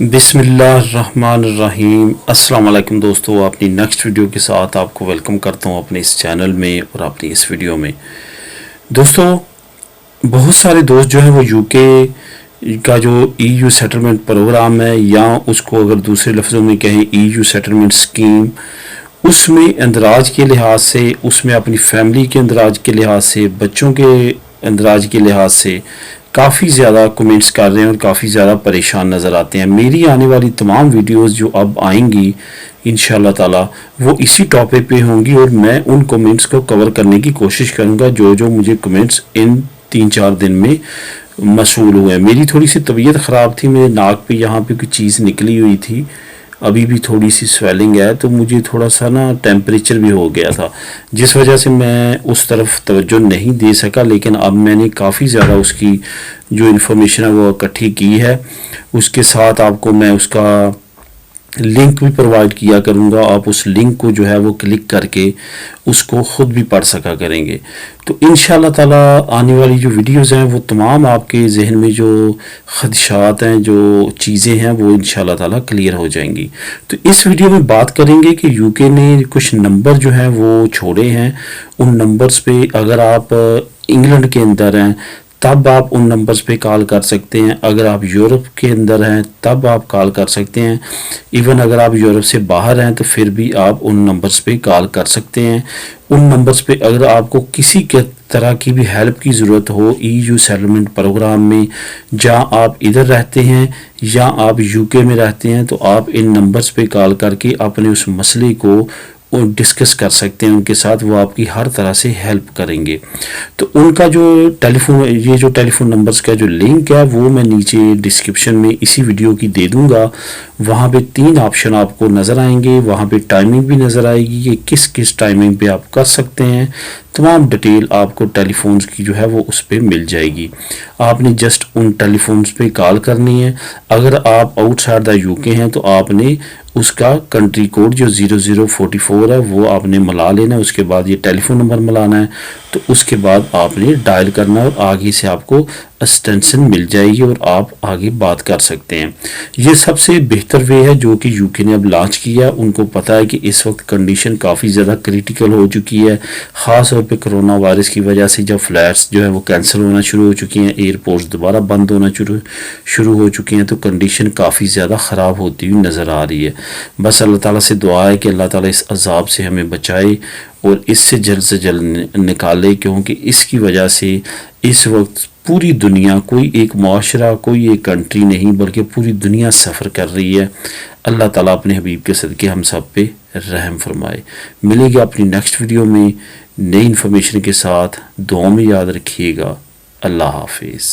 بسم اللہ الرحمن الرحیم۔ السلام علیکم دوستو، اپنی نیکسٹ ویڈیو کے ساتھ آپ کو ویلکم کرتا ہوں اپنے اس چینل میں اور اپنی اس ویڈیو میں۔ دوستو، بہت سارے دوست جو ہیں وہ یو کے کا جو ای یو سیٹلمنٹ پروگرام ہے، یا اس کو اگر دوسرے لفظوں میں کہیں ای یو سیٹلمنٹ اسکیم، اس میں اندراج کے لحاظ سے، اس میں اپنی فیملی کے اندراج کے لحاظ سے، بچوں کے اندراج کے لحاظ سے کافی زیادہ کومنٹس کر رہے ہیں اور کافی زیادہ پریشان نظر آتے ہیں۔ میری آنے والی تمام ویڈیوز جو اب آئیں گی انشاءاللہ تعالی وہ اسی ٹاپک پہ ہوں گی، اور میں ان کومنٹس کو کور کرنے کی کوشش کروں گا جو مجھے کومنٹس ان 3-4 دن میں موصول ہوئے ہیں۔ میری تھوڑی سی طبیعت خراب تھی، میرے ناک پہ یہاں پہ کوئی چیز نکلی ہوئی تھی، ابھی بھی تھوڑی سی سویلنگ ہے، تو مجھے تھوڑا سا ٹیمپریچر بھی ہو گیا تھا، جس وجہ سے میں اس طرف توجہ نہیں دے سکا۔ لیکن اب میں نے کافی زیادہ اس کی جو انفارمیشن ہے وہ اکٹھی کی ہے، اس کے ساتھ آپ کو میں اس کا لنک بھی پرووائڈ کیا کروں گا۔ آپ اس لنک کو جو ہے وہ کلک کر کے اس کو خود بھی پڑھ سکا کریں گے۔ تو انشاءاللہ تعالی آنے والی جو ویڈیوز ہیں وہ تمام آپ کے ذہن میں جو خدشات ہیں، جو چیزیں ہیں، وہ انشاءاللہ تعالی کلیئر ہو جائیں گی۔ تو اس ویڈیو میں بات کریں گے کہ یو کے نے کچھ نمبر جو ہیں وہ چھوڑے ہیں، ان نمبرز پہ اگر آپ انگلینڈ کے اندر ہیں تب آپ ان نمبرز پہ کال کر سکتے ہیں، اگر آپ یورپ کے اندر ہیں تب آپ کال کر سکتے ہیں، ایون اگر آپ یورپ سے باہر ہیں تو پھر بھی آپ ان نمبرز پہ کال کر سکتے ہیں۔ ان نمبرز پہ اگر آپ کو کسی کے طرح کی بھی ہیلپ کی ضرورت ہو ای یو سیٹلمنٹ پروگرام میں، جہاں آپ ادھر رہتے ہیں یا آپ یو کے میں رہتے ہیں، تو آپ ان نمبرز پہ کال کر کے اپنے اس مسئلے کو ڈسکس کر سکتے ہیں ان کے ساتھ، وہ آپ کی ہر طرح سے ہیلپ کریں گے۔ تو ان کا جو ٹیلی فون نمبرز کا جو لنک ہے وہ میں نیچے ڈسکرپشن میں اسی ویڈیو کی دے دوں گا۔ وہاں پہ 3 آپشن آپ کو نظر آئیں گے، وہاں پہ ٹائمنگ بھی نظر آئے گی کہ کس ٹائمنگ پہ آپ کر سکتے ہیں، تمام ڈیٹیل آپ کو ٹیلی فونز کی جو ہے وہ اس پہ مل جائے گی۔ آپ نے جسٹ ان ٹیلی فونز پہ کال کرنی ہے۔ اگر آپ آؤٹ سائڈ دا یو کے ہیں تو آپ نے اس کا کنٹری کوڈ جو 0044 ہے وہ آپ نے ملا لینا ہے، اس کے بعد یہ ٹیلی فون نمبر ملانا ہے، تو اس کے بعد آپ نے ڈائل کرنا ہے اور آگے سے آپ کو اسٹینشن مل جائے گی اور آپ آگے بات کر سکتے ہیں۔ یہ سب سے بہتر وے ہے جو کہ یو کے نے اب لانچ کیا۔ ان کو پتا ہے کہ اس وقت کنڈیشن کافی زیادہ کریٹیکل ہو چکی ہے، خاص طور پہ کرونا وائرس کی وجہ سے جب فلائٹس جو ہے وہ کینسل ہونا شروع ہو چکی ہیں، ایئرپورٹس دوبارہ بند ہونا شروع ہو چکی ہیں، تو کنڈیشن کافی زیادہ خراب ہوتی ہوئی نظر آ رہی ہے۔ بس اللہ تعالیٰ سے دعا ہے کہ اللہ تعالیٰ اس عذاب سے ہمیں بچائے اور اس سے جلد نکالے، کیونکہ اس کی وجہ سے اس وقت پوری دنیا، کوئی ایک معاشرہ، کوئی ایک کنٹری نہیں بلکہ پوری دنیا سفر کر رہی ہے۔ اللہ تعالیٰ اپنے حبیب کے صدقے ہم سب پہ رحم فرمائے۔ ملے گا اپنی نیکسٹ ویڈیو میں نئی انفارمیشن کے ساتھ، دعاؤں میں یاد رکھیے گا۔ اللہ حافظ۔